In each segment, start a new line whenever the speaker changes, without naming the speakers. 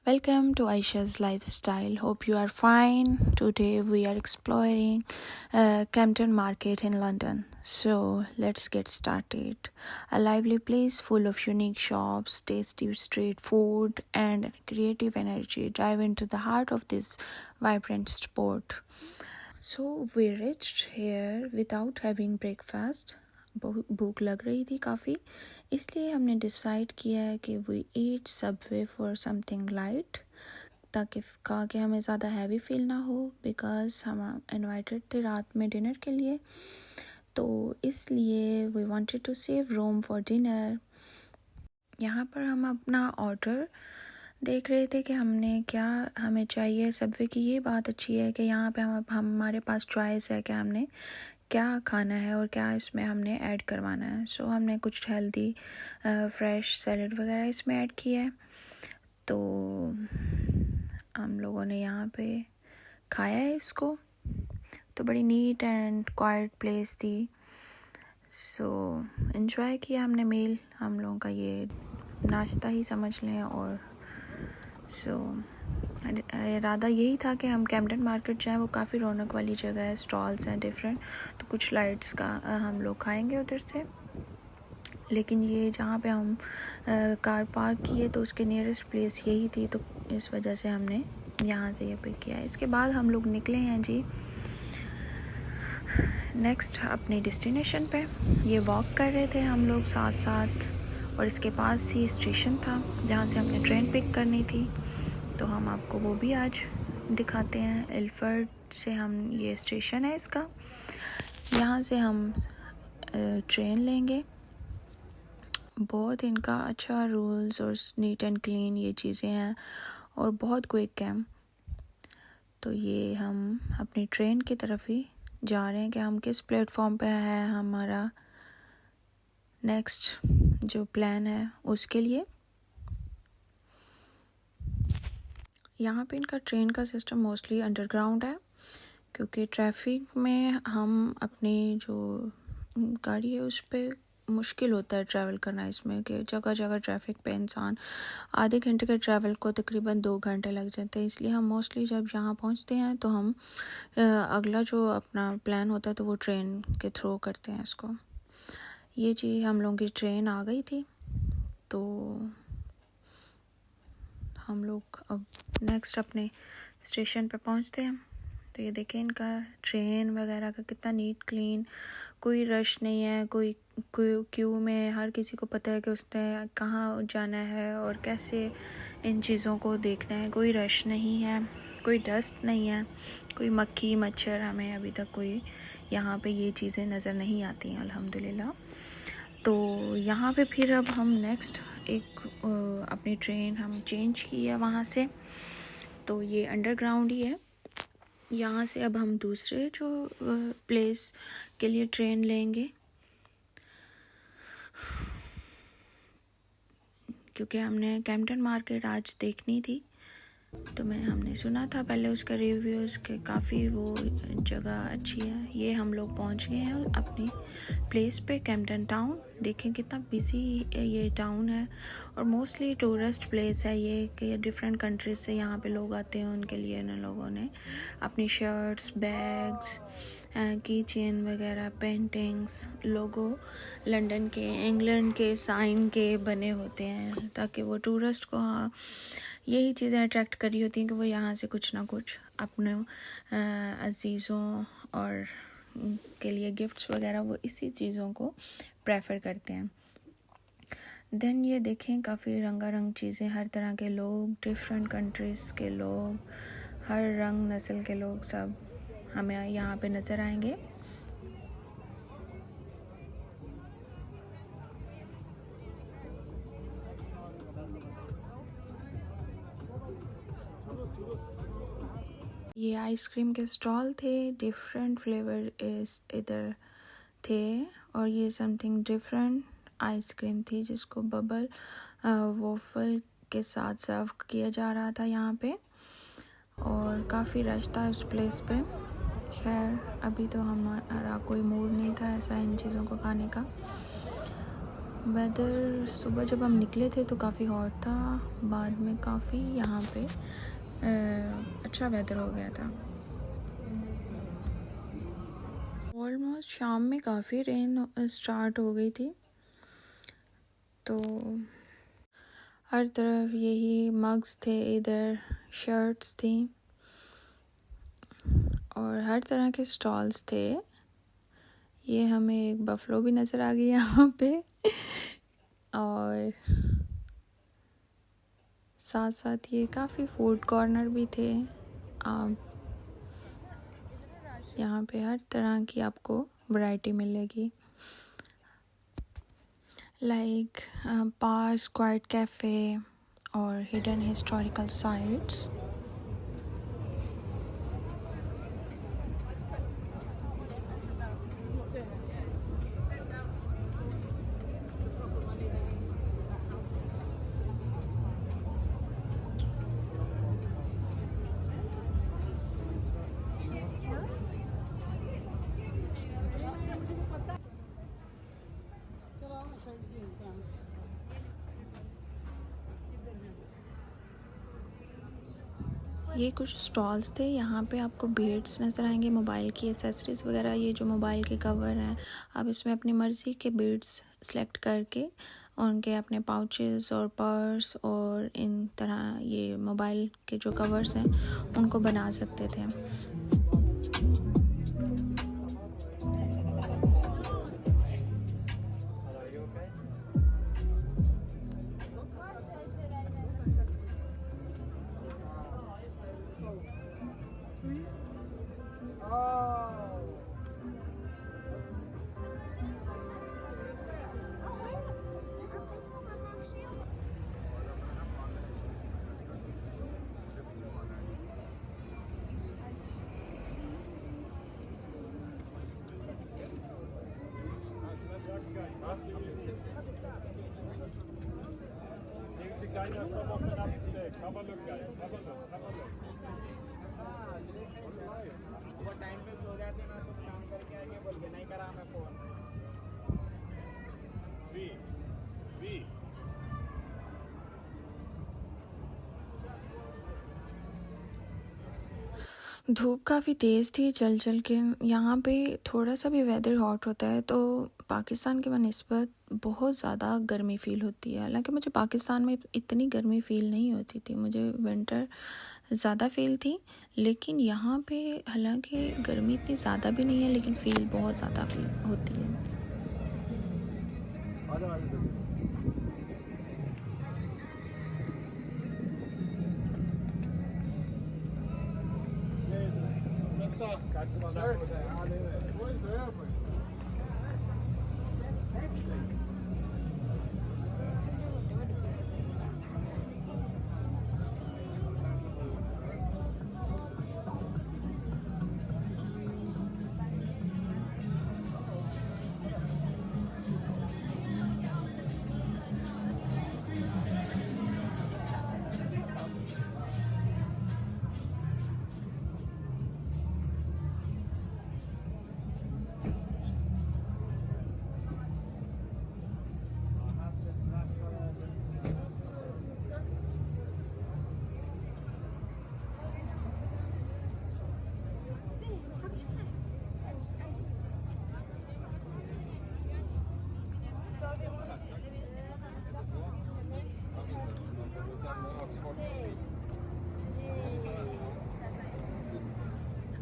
Welcome to Aisha's Lifestyle. Hope you are fine. Today we are exploring Camden Market in London. So let's get started. A lively place full of unique shops, tasty street food, and creative energy. Dive into the heart of this vibrant sport. So we reached here without having breakfast. भूख लग रही थी काफ़ी, इसलिए हमने decide किया है कि we eat Subway for something light, ताकि कहा कि हमें ज़्यादा हैवी फील ना हो, बिकॉज़ हम इनवाइटेड थे रात में डिनर के लिए, तो इसलिए we wanted to save room for dinner. यहाँ पर हम अपना ऑर्डर देख रहे थे कि हमने क्या हमें चाहिए। सबवे की ये बात अच्छी है कि यहाँ पे हमारे पास चॉइस है कि हमने क्या खाना है और क्या इसमें हमने ऐड करवाना है। सो हमने कुछ हेल्दी फ्रेश सैलड वगैरह इसमें ऐड किया है, तो हम लोगों ने यहाँ पे खाया है इसको। तो बड़ी नीट एंड क्वाइट प्लेस थी, सो एंजॉय किया हमने मील। हम लोगों का ये नाश्ता ही समझ लें। और सो इरादा यही था कि हम कैम्पटन मार्केट जाएं, वो काफ़ी रौनक वाली जगह है, स्टॉल्स हैं डिफरेंट, तो कुछ लाइट्स का हम लोग खाएंगे उधर से। लेकिन ये जहाँ पे हम कार पार्क किए तो उसके नियरेस्ट प्लेस यही थी, तो इस वजह से हमने यहाँ से ये पिक किया। इसके बाद हम लोग निकले हैं जी नेक्स्ट अपनी डेस्टिनेशन पे। ये वॉक कर रहे थे हम लोग साथ साथ, और इसके पास ही स्टेशन था जहाँ से हमने ट्रेन पिक करनी थी, तो हम आपको वो भी आज दिखाते हैं। इल्फर्ड से हम ये स्टेशन है इसका, यहाँ से हम ट्रेन लेंगे। बहुत इनका अच्छा रूल्स और नीट एंड क्लीन ये चीज़ें हैं और बहुत क्विक है। तो ये हम अपनी ट्रेन की तरफ ही जा रहे हैं कि हम किस प्लेटफॉर्म पे है हमारा नेक्स्ट जो प्लान है उसके लिए। यहाँ पे इनका ट्रेन का सिस्टम मोस्टली अंडरग्राउंड है, क्योंकि ट्रैफिक में हम अपनी जो गाड़ी है उस पर मुश्किल होता है ट्रैवल करना इसमें, कि जगह जगह ट्रैफिक पे इंसान आधे घंटे के ट्रैवल को तकरीबन 2 घंटे लग जाते हैं। इसलिए हम मोस्टली जब यहाँ पहुँचते हैं तो हम अगला जो अपना प्लान होता है तो वो ट्रेन के थ्रू करते हैं इसको। ये जी हम लोगों की ट्रेन आ गई थी, तो हम लोग अब नेक्स्ट अपने स्टेशन पे पहुँचते हैं। तो ये देखें इनका ट्रेन वगैरह का कितना नीट क्लीन, कोई रश नहीं है, कोई क्यू में हर किसी को पता है कि उसने कहाँ जाना है और कैसे इन चीज़ों को देखना है। कोई रश नहीं है, कोई डस्ट नहीं है, कोई मक्खी मच्छर, हमें अभी तक कोई यहाँ पे ये चीज़ें नज़र नहीं आती हैं अल्हम्दुलिल्लाह। तो यहाँ पे फिर अब हम नेक्स्ट एक अपनी ट्रेन हम चेंज की है वहाँ से, तो ये अंडरग्राउंड ही है। यहाँ से अब हम दूसरे जो प्लेस के लिए ट्रेन लेंगे, क्योंकि हमने कैम्पटन मार्केट आज देखनी थी, तो हमने सुना था पहले उसका रिव्यूज़ के काफ़ी वो जगह अच्छी है। ये हम लोग पहुँच गए हैं अपनी प्लेस पे, कैम्पटन टाउन। देखें कितना बिजी ये टाउन है और मोस्टली टूरिस्ट प्लेस है ये, कि डिफरेंट कंट्रीज से यहाँ पे लोग आते हैं, उनके लिए इन लोगों ने अपनी शर्ट्स, बैग्स, की चेन वगैरह, पेंटिंग्स, लोगो लंदन के, इंग्लैंड के साइन के बने होते हैं, ताकि वो टूरिस्ट को यही चीज़ें अट्रैक्ट कर रही होती हैं कि वो यहाँ से कुछ ना कुछ अपने अजीज़ों और के लिए गिफ्ट्स वगैरह वो इसी चीज़ों को प्रेफर करते हैं। देन ये देखें काफ़ी रंगारंग चीज़ें, हर तरह के लोग, डिफरेंट कंट्रीज़ के लोग, हर रंग नस्ल के लोग सब हमें यहाँ पे नज़र आएंगे। ये आइसक्रीम के स्टॉल थे, डिफरेंट फ्लेवर इधर थे, और ये समथिंग डिफरेंट आइसक्रीम थी जिसको बबल वॉफल के साथ सर्व किया जा रहा था यहाँ पे, और काफ़ी रश था उस प्लेस पे। खैर अभी तो हमारा कोई मूड नहीं था ऐसा इन चीज़ों को खाने का। वेदर सुबह जब हम निकले थे तो काफ़ी हॉट था, बाद में काफ़ी यहाँ पे अच्छा वेदर हो गया था। ऑलमोस्ट शाम में काफ़ी रेन स्टार्ट हो गई थी, तो हर तरफ यही मग्स थे, इधर शर्ट्स थी और हर तरह के स्टॉल्स थे। ये हमें एक बफलो भी नज़र आ गई यहाँ पे और साथ साथ ये काफ़ी फूड कॉर्नर भी थे। आप यहाँ पे हर तरह की आपको वैरायटी मिलेगी, लाइक पार्क, क्वाइट कैफ़े और हिडन हिस्टोरिकल साइट्स। ये कुछ स्टॉल्स थे, यहाँ पे आपको बीड्स नज़र आएंगे, मोबाइल की एसेसरीज़ वगैरह। ये जो मोबाइल के कवर हैं, आप इसमें अपनी मर्ज़ी के बीड्स सेलेक्ट करके उनके अपने पाउचेस और पर्स और इन तरह ये मोबाइल के जो कवर्स हैं उनको बना सकते थे।
टाइम पे सो जाते ना तो काम करके आगे बोल के नहीं करा मैं फोन भी
धूप काफ़ी तेज़ थी चल चल के। यहाँ पे थोड़ा सा भी वेदर हॉट होता है तो पाकिस्तान के बनिस्बत बहुत ज़्यादा गर्मी फ़ील होती है। हालांकि मुझे पाकिस्तान में इतनी गर्मी फ़ील नहीं होती थी, मुझे विंटर ज़्यादा फ़ील थी, लेकिन यहाँ पे हालांकि गर्मी इतनी ज़्यादा भी नहीं है लेकिन फ़ील बहुत ज़्यादा फ़ील होती है।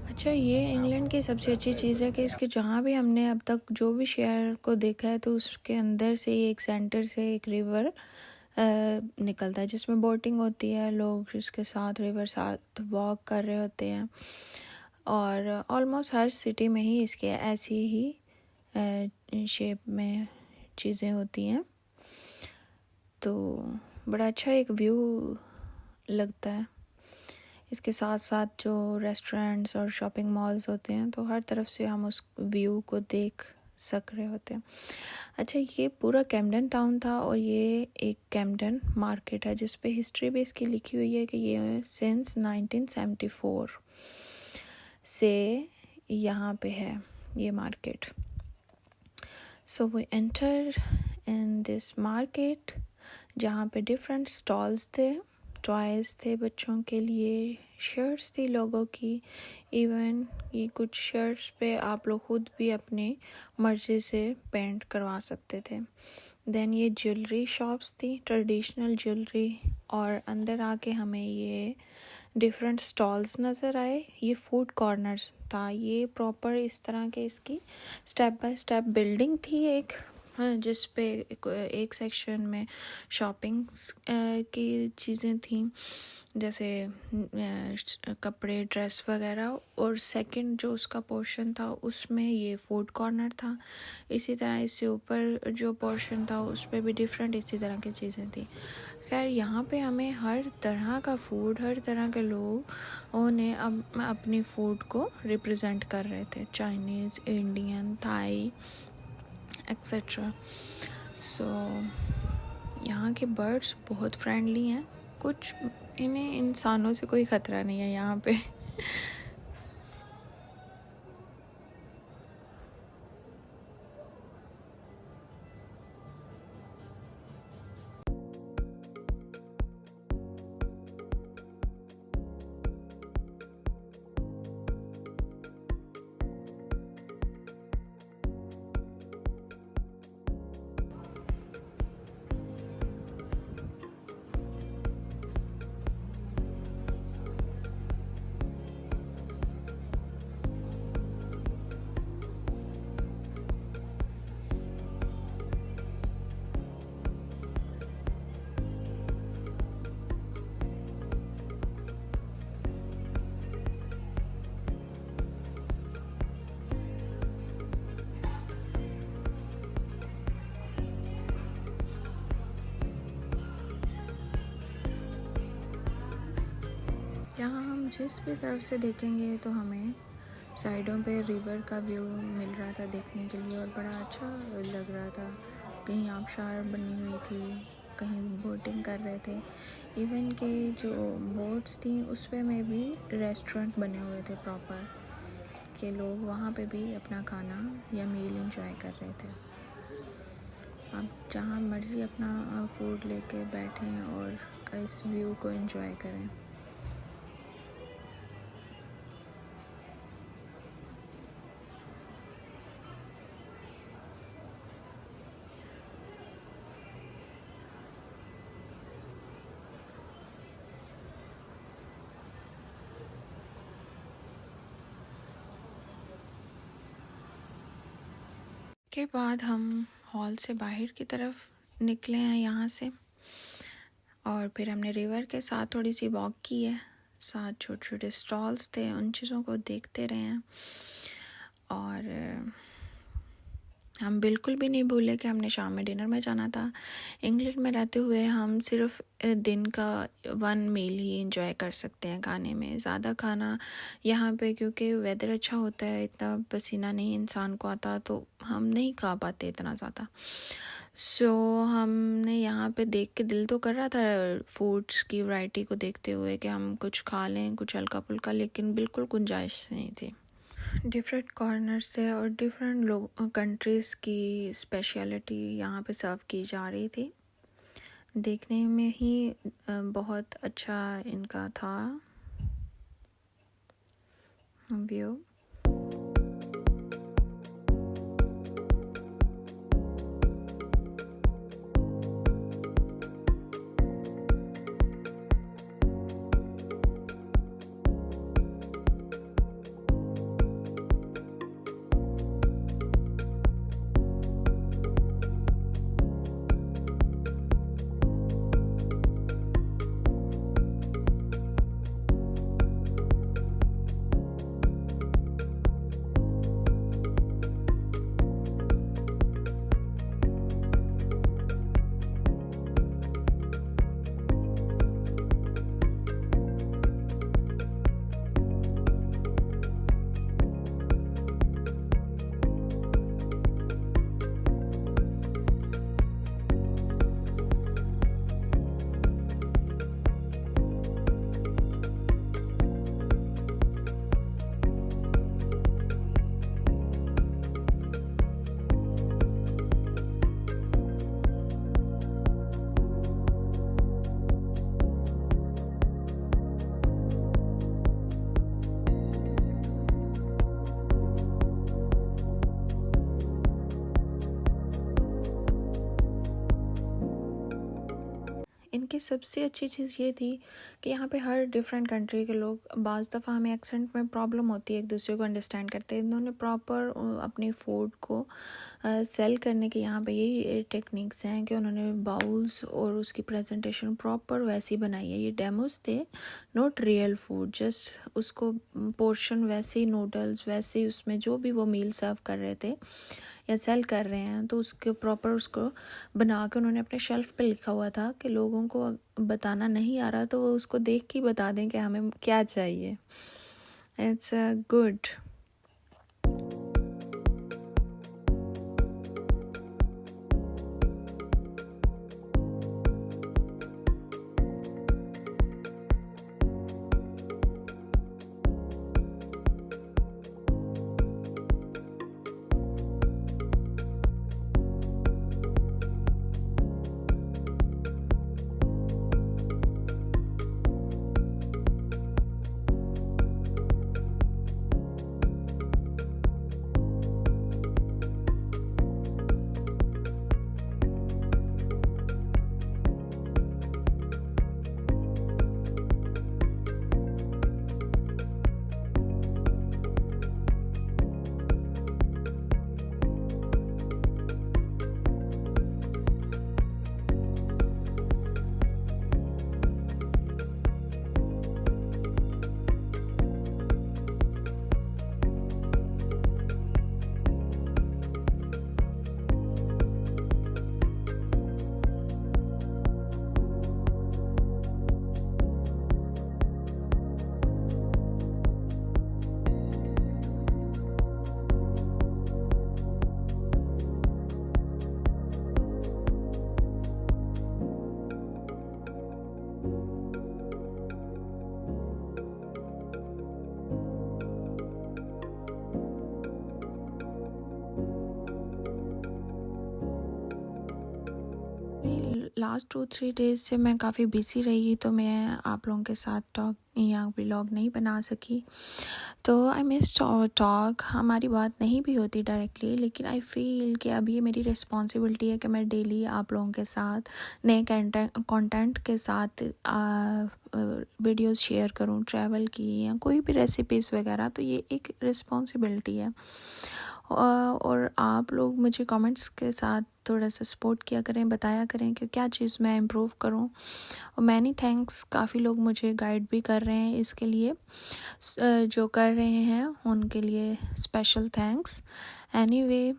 अच्छा, ये इंग्लैंड की सबसे अच्छी चीज़ है कि इसके जहाँ भी हमने अब तक जो भी शहर को देखा है तो उसके अंदर से एक सेंटर से एक रिवर निकलता है जिसमें बोटिंग होती है, लोग इसके साथ रिवर साथ वॉक कर रहे होते हैं। और ऑलमोस्ट हर सिटी में ही इसके ऐसी ही शेप में चीज़ें होती हैं, तो बड़ा अच्छा एक व्यू लगता है। इसके साथ साथ जो रेस्टोरेंट्स और शॉपिंग मॉल्स होते हैं तो हर तरफ से हम उस व्यू को देख सक रहे होते हैं। अच्छा, ये पूरा कैम्पटन टाउन था और ये एक कैम्पटन मार्केट है जिस पे हिस्ट्री भी इसकी लिखी हुई है कि ये सिंस 1974 से यहाँ पे है ये market. So we enter in this market जहाँ पे डिफरेंट स्टॉल्स थे, टॉयज़ थे बच्चों के लिए, शर्ट्स थी लोगों की। इवन ये कुछ शर्ट्स पे आप लोग खुद भी अपनी मर्ज़ी से पेंट करवा सकते थे। देन ये ज्वेलरी शॉप्स थी, ट्रेडिशनल ज्वेलरी, और अंदर आके हमें ये डिफरेंट स्टॉल्स नज़र आए। ये फूड कॉर्नर्स था, ये प्रॉपर इस तरह के इसकी स्टेप बाय स्टेप बिल्डिंग थी एक, जिस पे एक सेक्शन में शॉपिंग्स की चीज़ें थी जैसे कपड़े, ड्रेस वगैरह, और सेकंड जो उसका पोर्शन था उसमें ये फूड कॉर्नर था। इसी तरह इससे ऊपर जो पोर्शन था उस पर भी डिफरेंट इसी तरह की चीज़ें थी। खैर यहाँ पे हमें हर तरह का फूड, हर तरह के लोगों ने अपनी फूड को रिप्रेजेंट कर रहे थे, चाइनीज़, इंडियन, थाई एक्सेट्रा। सो यहाँ के बर्ड्स बहुत फ्रेंडली हैं, कुछ इन्हें इंसानों से कोई ख़तरा नहीं है यहाँ पे। यहाँ हम जिस भी तरफ से देखेंगे तो हमें साइडों पे रिवर का व्यू मिल रहा था देखने के लिए, और बड़ा अच्छा लग रहा था। कहीं आबशार बनी हुई थी, कहीं बोटिंग कर रहे थे। इवन के जो बोट्स थी उस पे में भी रेस्टोरेंट बने हुए थे प्रॉपर, के लोग वहाँ पे भी अपना खाना या मील एंजॉय कर रहे थे। आप जहाँ मर्ज़ी अपना फूड लेके बैठें और इस व्यू को एंजॉय करें। के बाद हम हॉल से बाहर की तरफ निकले हैं यहाँ से, और फिर हमने रिवर के साथ थोड़ी सी वॉक की है। साथ छोटे छोटे स्टॉल्स थे, उन चीज़ों को देखते रहे हैं। और हम बिल्कुल भी नहीं भूले कि हमने शाम में डिनर में जाना था। इंग्लैंड में रहते हुए हम सिर्फ दिन का 1 मील ही एंजॉय कर सकते हैं खाने में। ज़्यादा खाना यहाँ पे, क्योंकि वेदर अच्छा होता है, इतना पसीना नहीं इंसान को आता, तो हम नहीं खा पाते इतना ज़्यादा। सो हमने यहाँ पे देख के दिल तो कर रहा था फूड्स की वैरायटी को देखते हुए कि हम कुछ खा लें, कुछ हल्का फुल्का, लेकिन बिल्कुल गुंजाइश नहीं थी। डिफरेंट कॉर्नर से और डिफरेंट लोग कंट्रीज़ की स्पेशलिटी यहाँ पे सर्व की जा रही थी। देखने में ही बहुत अच्छा इनका था व्यू। की सबसे अच्छी चीज़ ये थी कि यहाँ पे हर डिफरेंट कंट्री के लोग, बाज़ दफ़ा हमें एक्सेंट में प्रॉब्लम होती है एक दूसरे को अंडरस्टैंड करते हैं, इन्होंने प्रॉपर अपनी फूड को सेल करने के यहाँ पे यही टेक्निक्स हैं कि उन्होंने बाउल्स और उसकी प्रेजेंटेशन प्रॉपर वैसी बनाई है। ये डेमोस थे, नॉट रियल फूड, जस्ट उसको पोर्शन वैसे ही, नूडल्स वैसे ही, उसमें जो भी वो मील सर्व कर रहे थे या सेल कर रहे हैं तो उसके प्रॉपर उसको बना के उन्होंने अपने शेल्फ पे लिखा हुआ था कि लोगों को बताना नहीं आ रहा तो वो उसको देख के ही बता दें कि हमें क्या चाहिए। It's good. लास्ट 2-3 डेज़ से मैं काफ़ी बिज़ी रही तो मैं आप लोगों के साथ टॉक या व्लॉग नहीं बना सकी, तो आई मिस टॉक। हमारी बात नहीं भी होती डायरेक्टली, लेकिन आई फील कि अब ये मेरी रिस्पॉन्सिबिलिटी है कि मैं डेली आप लोगों के साथ नए कंटेंट के साथ वीडियोस शेयर करूं, ट्रैवल की या कोई भी रेसिपीज़ वगैरह। तो ये एक रिस्पॉन्सिबिलिटी है और आप लोग मुझे कमेंट्स के साथ थोड़ा सा सपोर्ट किया करें, बताया करें कि क्या चीज़ मैं इम्प्रूव करूं। और मैनी थैंक्स, काफ़ी लोग मुझे गाइड भी कर रहे हैं इसके लिए, जो कर रहे हैं उनके लिए स्पेशल थैंक्स। एनीवे,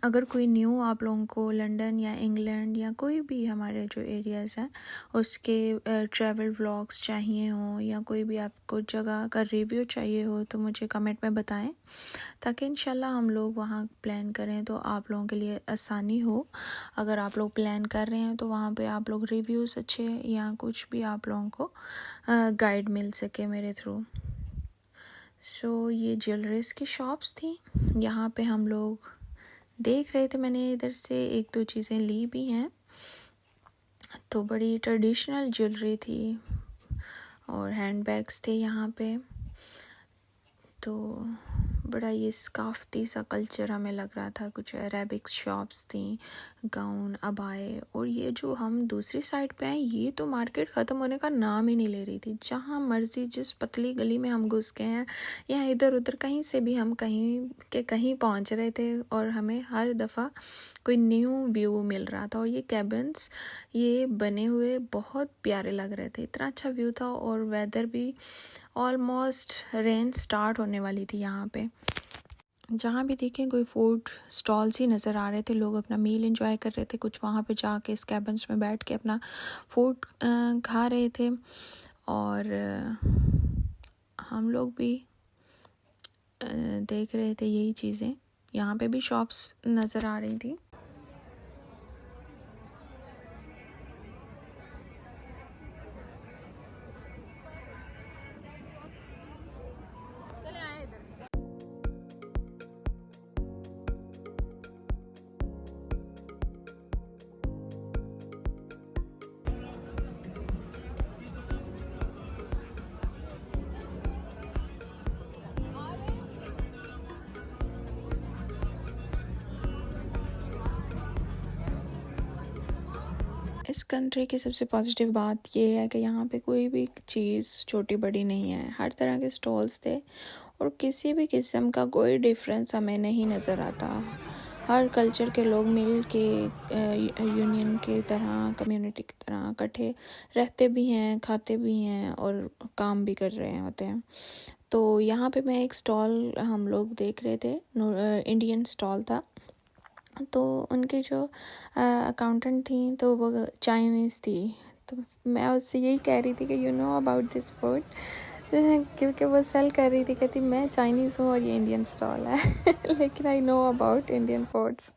अगर कोई न्यू आप लोगों को लंदन या इंग्लैंड या कोई भी हमारे जो एरियाज़ हैं उसके ट्रैवल व्लॉग्स चाहिए हों या कोई भी आपको जगह का रिव्यू चाहिए हो तो मुझे कमेंट में बताएं, ताकि इंशाल्लाह हम लोग वहाँ प्लान करें तो आप लोगों के लिए आसानी हो। अगर आप लोग प्लान कर रहे हैं तो वहाँ पे आप लोग रिव्यूज़ अच्छे या कुछ भी आप लोगों को गाइड मिल सके मेरे थ्रू। सो ये ज्वेलरीज़ की शॉप्स थी, यहाँ पे हम लोग देख रहे थे। मैंने इधर से 1-2 चीज़ें ली भी हैं, तो बड़ी ट्रेडिशनल ज्वेलरी थी और हैंडबैग्स थे यहाँ पे। तो बड़ा ये स्काफ्ती सा कल्चर हमें लग रहा था। कुछ अरेबिक शॉप्स थी, गाउन, अबाए। और ये जो हम दूसरी साइड पे हैं, ये तो मार्केट ख़त्म होने का नाम ही नहीं ले रही थी। जहाँ मर्जी जिस पतली गली में हम घुस गए हैं या इधर उधर कहीं से भी हम कहीं के कहीं पहुँच रहे थे और हमें हर दफ़ा कोई न्यू व्यू मिल रहा था। और ये कैबिन्स ये बने हुए बहुत प्यारे लग रहे थे, इतना अच्छा व्यू था। और वेदर भी ऑलमोस्ट रेन स्टार्ट होने वाली थी यहाँ पे। जहाँ भी देखें कोई फूड स्टॉल्स ही नज़र आ रहे थे, लोग अपना मील एंजॉय कर रहे थे, कुछ वहाँ पे जाके इस कैबिन्स में बैठ के अपना फूड खा रहे थे। और हम लोग भी देख रहे थे यही चीज़ें। यहाँ पे भी शॉप्स नज़र आ रही थी। इस कंट्री की सबसे पॉजिटिव बात ये है कि यहाँ पे कोई भी चीज़ छोटी बड़ी नहीं है, हर तरह के स्टॉल्स थे और किसी भी किस्म का कोई डिफरेंस हमें नहीं नज़र आता। हर कल्चर के लोग मिल के यूनियन की तरह, कम्युनिटी की तरह इकट्ठे रहते भी हैं, खाते भी हैं और काम भी कर रहे होते हैं। तो यहाँ पे मैं एक स्टॉल हम लोग देख रहे थे, इंडियन स्टॉल था। तो उनकी जो अकाउंटेंट थी तो वो चाइनीज़ थी। तो मैं उससे यही कह रही थी कि you know about this food, क्योंकि वो सेल कर रही थी, कहती मैं चाइनीज़ हूँ और ये इंडियन स्टॉल है लेकिन I know about Indian foods.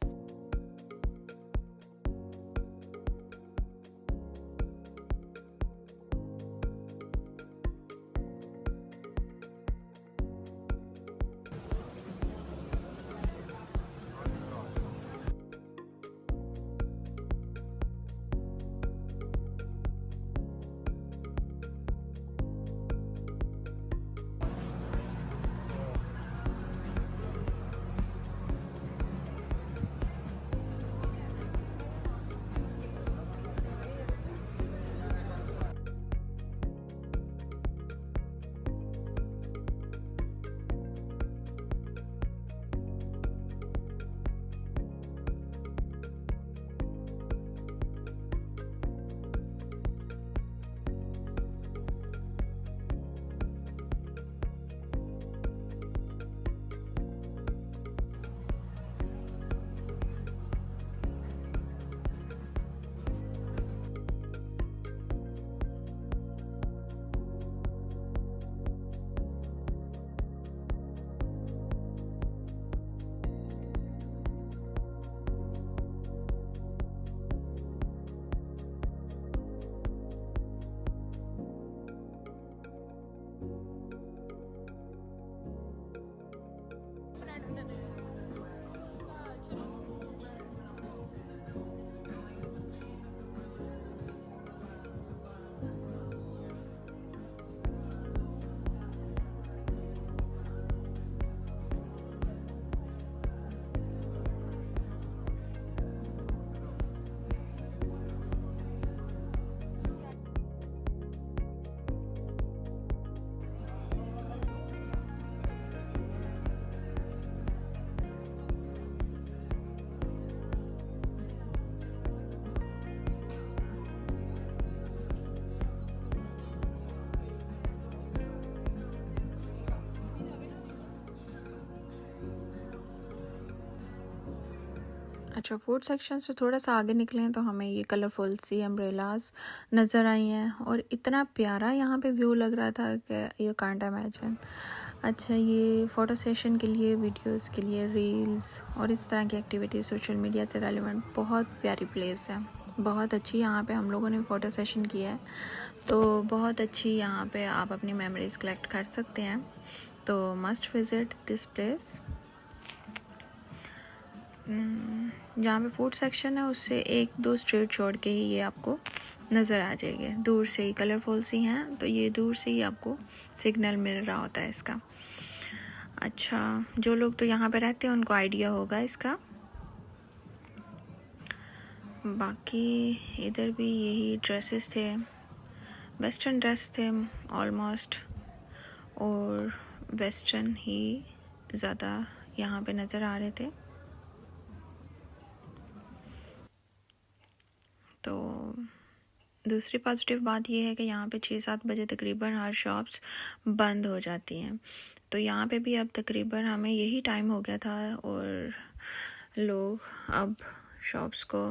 अच्छा, फूड सेक्शन से थोड़ा सा आगे निकले तो हमें ये कलरफुल सी अम्ब्रेलाज नज़र आई हैं और इतना प्यारा यहाँ पे व्यू लग रहा था कि यू कांट इमेजिन। अच्छा, ये फ़ोटो सेशन के लिए, वीडियोस के लिए, रील्स और इस तरह की एक्टिविटीज़ सोशल मीडिया से रेलिवेंट बहुत प्यारी प्लेस है। बहुत अच्छी यहाँ पे हम लोगों ने फ़ोटो सेशन किया है, तो बहुत अच्छी यहाँ पे आप अपनी मेमोरीज़ कलेक्ट कर सकते हैं। तो मस्ट विज़िट दिस प्लेस। जहाँ पे फूड सेक्शन है उससे 1-2 स्ट्रीट छोड़ के ही ये आपको नज़र आ जाएगी। दूर से ही कलरफुल सी हैं, तो ये दूर से ही आपको सिग्नल मिल रहा होता है इसका। अच्छा, जो लोग तो यहाँ पे रहते हैं उनको आइडिया होगा इसका। बाकी इधर भी यही ड्रेसेस थे, वेस्टर्न ड्रेस थे ऑलमोस्ट, और वेस्टर्न ही ज़्यादा यहाँ पे नज़र आ रहे थे। तो दूसरी पॉजिटिव बात यह है कि यहाँ पे 6-7 बजे तकरीबन हर शॉप्स बंद हो जाती हैं। तो यहाँ पे भी अब तकरीबन हमें यही टाइम हो गया था और लोग अब शॉप्स को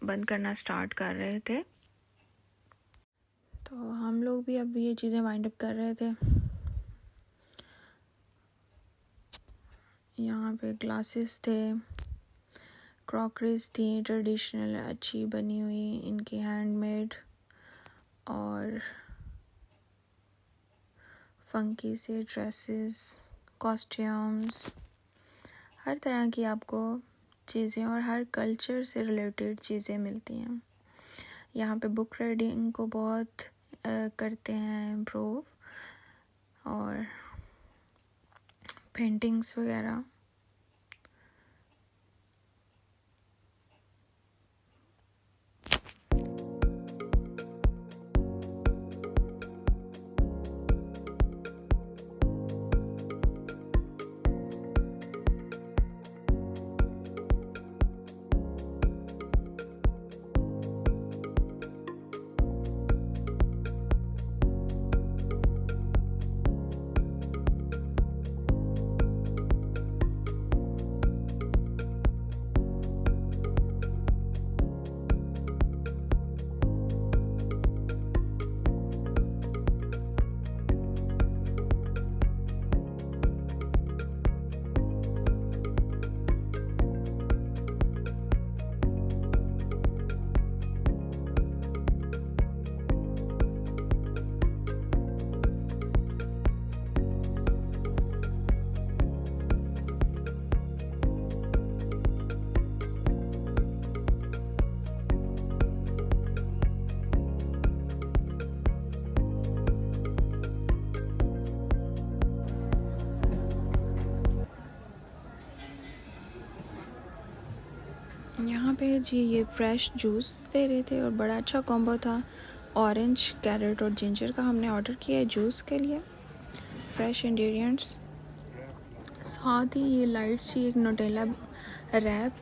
बंद करना स्टार्ट कर रहे थे। तो हम लोग भी अब ये चीज़ें वाइंड अप कर रहे थे। यहाँ पे ग्लासेस थे, क्रॉकरीज थी ट्रेडिशनल अच्छी बनी हुई, इनकी हैंडमेड और फंकी से ड्रेसेस, कॉस्ट्यूम्स, हर तरह की आपको चीज़ें और हर कल्चर से रिलेटेड चीज़ें मिलती हैं। यहाँ पे बुक रीडिंग को बहुत करते हैं इम्प्रूव, और पेंटिंग्स वगैरह। पे जी ये फ्रेश जूस दे रहे थे और बड़ा अच्छा कॉम्बो था। ऑरेंज, कैरेट और जिंजर का हमने ऑर्डर किया है जूस के लिए। फ्रेश इंग्रेडिएंट्स, साथ ही ये लाइट सी एक न्यूटेला रैप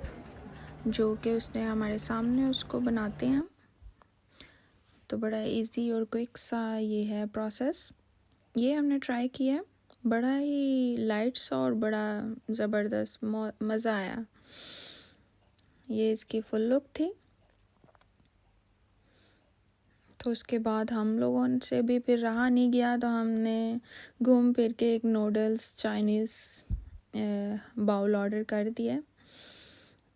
जो कि उसने हमारे सामने उसको बनाते हैं। तो बड़ा इजी और क्विक सा ये है प्रोसेस। ये हमने ट्राई किया है, बड़ा ही लाइट सा और बड़ा ज़बरदस्त मज़ा आया। ये इसकी फुल लुक थी। तो उसके बाद हम लोगों से भी फिर रहा नहीं गया, तो हमने घूम फिर के एक नूडल्स चाइनीज़ बाउल ऑर्डर कर दिया।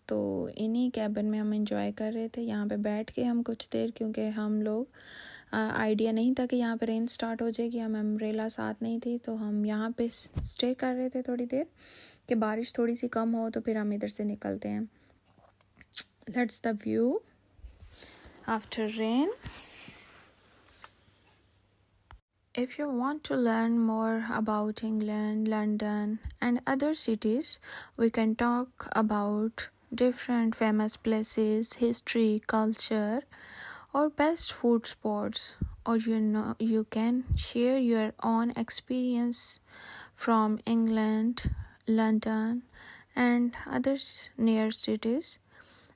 तो इन्हीं कैबिन में हम एंजॉय कर रहे थे। यहाँ पे बैठ के हम कुछ देर, क्योंकि हम लोग आइडिया नहीं था कि यहाँ पे रेन स्टार्ट हो जाएगी, हम अम्ब्रेला साथ नहीं थी, तो हम यहाँ पे स्टे कर रहे थे थोड़ी देर कि बारिश थोड़ी सी कम हो तो फिर हम इधर से निकलते हैं। That's the view after rain. If you want to learn more about England, London, and other cities, we can talk about different famous places, history, culture, or best food spots. Or you can share your own experience from England, London, and other near cities,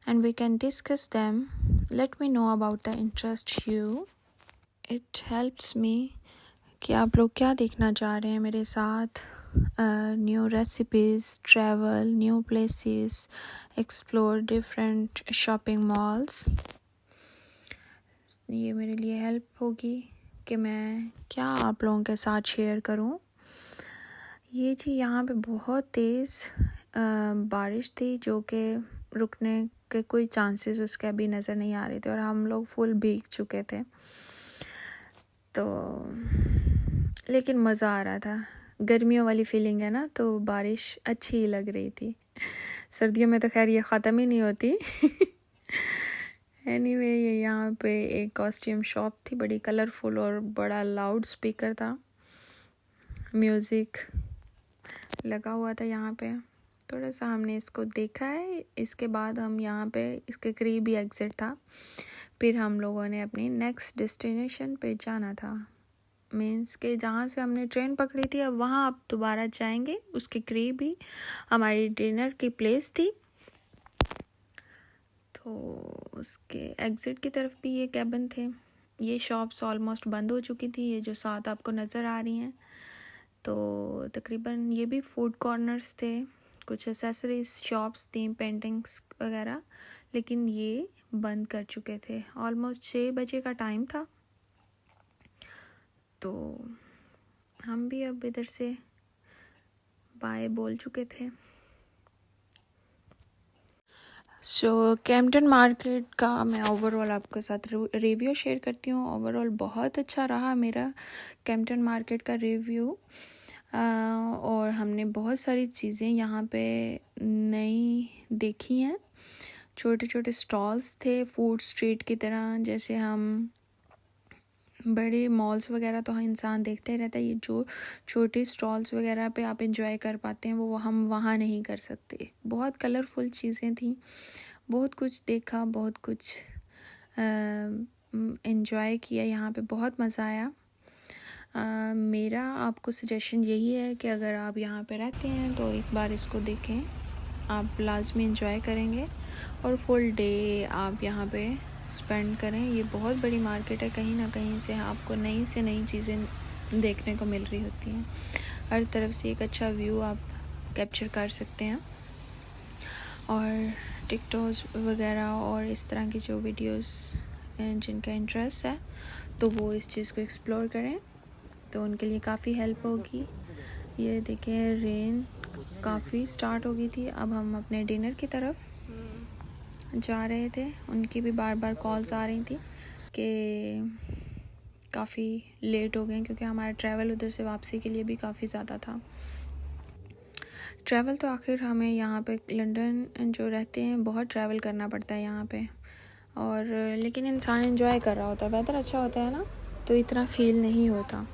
and we can discuss them. Let me know about the interest you. It helps me कि आप लोग क्या देखना चाह रहे हैं मेरे साथ। New recipes, travel, new places, explore different shopping malls. ये मेरे लिए हेल्प होगी कि मैं क्या आप लोगों के साथ शेयर करूं। ये जी यहाँ पे बहुत तेज़ बारिश थी जो कि रुकने के कोई चांसेस उसके अभी नज़र नहीं आ रहे थे और हम लोग फुल भीग चुके थे। तो लेकिन मज़ा आ रहा था। गर्मियों वाली फीलिंग है ना, तो बारिश अच्छी ही लग रही थी। सर्दियों में तो खैर ये ख़त्म ही नहीं होती। एनीवे ये यहाँ पे एक कॉस्ट्यूम शॉप थी, बड़ी कलरफुल और बड़ा लाउड स्पीकर था, म्यूज़िक लगा हुआ था यहाँ पे। थोड़ा सा हमने इसको देखा है, इसके बाद हम यहाँ पे इसके करीब ही एग्ज़िट था। फिर हम लोगों ने अपनी नेक्स्ट डेस्टिनेशन पे जाना था, मीन्स के जहाँ से हमने ट्रेन पकड़ी थी अब वहाँ आप दोबारा जाएंगे, उसके करीब ही हमारी डिनर की प्लेस थी। तो उसके एग्ज़िट की तरफ भी ये कैबिन थे। ये शॉप्स ऑलमोस्ट बंद हो चुकी थी, ये जो साथ आपको नज़र आ रही हैं। तो तकरीबन ये भी फूड कॉर्नर्स थे, कुछ एसेसरीज शॉप्स थी, पेंटिंग्स वगैरह, लेकिन ये बंद कर चुके थे। ऑलमोस्ट 6 बजे का टाइम था। तो हम भी अब इधर से बाय बोल चुके थे। कैम्पटन मार्केट का मैं ओवरऑल आपके साथ रिव्यू शेयर करती हूँ। ओवरऑल बहुत अच्छा रहा मेरा कैम्पटन मार्केट का रिव्यू। और हमने बहुत सारी चीज़ें यहाँ पे नई देखी हैं। छोटे छोटे स्टॉल्स थे फूड स्ट्रीट की तरह, जैसे हम बड़े मॉल्स वगैरह तो इंसान देखते रहता है, ये जो छोटे स्टॉल्स वगैरह पे आप एंजॉय कर पाते हैं वो हम वहाँ नहीं कर सकते। बहुत कलरफुल चीज़ें थी, बहुत कुछ देखा, बहुत कुछ एंजॉय किया, यहाँ पे बहुत मज़ा आया। मेरा आपको सजेशन यही है कि अगर आप यहाँ पे रहते हैं तो एक बार इसको देखें, आप लाजमी एंजॉय करेंगे और फुल डे आप यहाँ पे स्पेंड करें। ये बहुत बड़ी मार्केट है, कहीं ना कहीं से आपको नई से नई चीज़ें देखने को मिल रही होती हैं। हर तरफ से एक अच्छा व्यू आप कैप्चर कर सकते हैं। और टिकटॉक्स वगैरह और इस तरह की जो वीडियोस जिनका इंटरेस्ट है तो वो इस चीज़ को एक्सप्लोर करें, तो उनके लिए काफ़ी हेल्प होगी। ये देखें रेन काफ़ी स्टार्ट हो गई थी। अब हम अपने डिनर की तरफ जा रहे थे। उनकी भी बार बार कॉल्स आ रही थी कि काफ़ी लेट हो गए, क्योंकि हमारा ट्रैवल उधर से वापसी के लिए भी काफ़ी ज़्यादा था। ट्रैवल तो आखिर हमें यहाँ पे लंदन जो रहते हैं बहुत ट्रैवल करना पड़ता है यहाँ पे, और लेकिन इंसान एंजॉय कर रहा होता है। वेदर अच्छा होता है ना, तो इतना फील नहीं होता।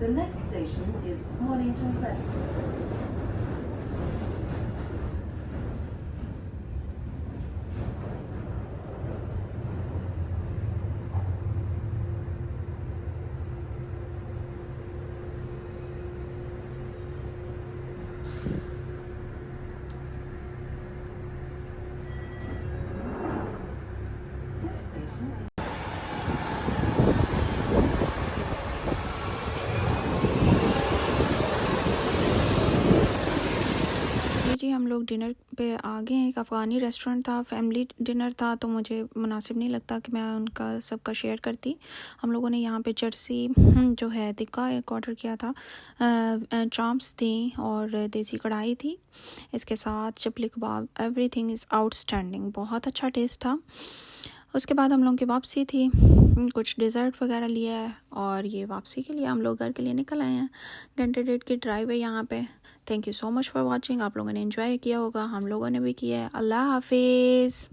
The next station is Mornington Crest.
ये जी हम लोग डिनर पे आ गए हैं। एक अफ़गानी रेस्टोरेंट था, फैमिली डिनर था, तो मुझे मुनासिब नहीं लगता कि मैं उनका सबका शेयर करती। हम लोगों ने यहाँ पे जर्सी जो है टिक्का एक ऑर्डर किया था, चाम्स थी और देसी कढ़ाई थी, इसके साथ चपली कबाब। एवरीथिंग इज़ आउटस्टैंडिंग, बहुत अच्छा टेस्ट था। उसके बाद हम लोगों की वापसी थी, कुछ डिज़र्ट वगैरह लिया है और ये वापसी के लिए हम लोग घर के लिए निकल आए हैं। घंटे डेढ़ की ड्राइव है यहाँ पे। Thank you so much for watching. आप लोगों ने एंजॉय किया होगा, हम लोगों ने भी किया है। अल्लाह हाफिज़।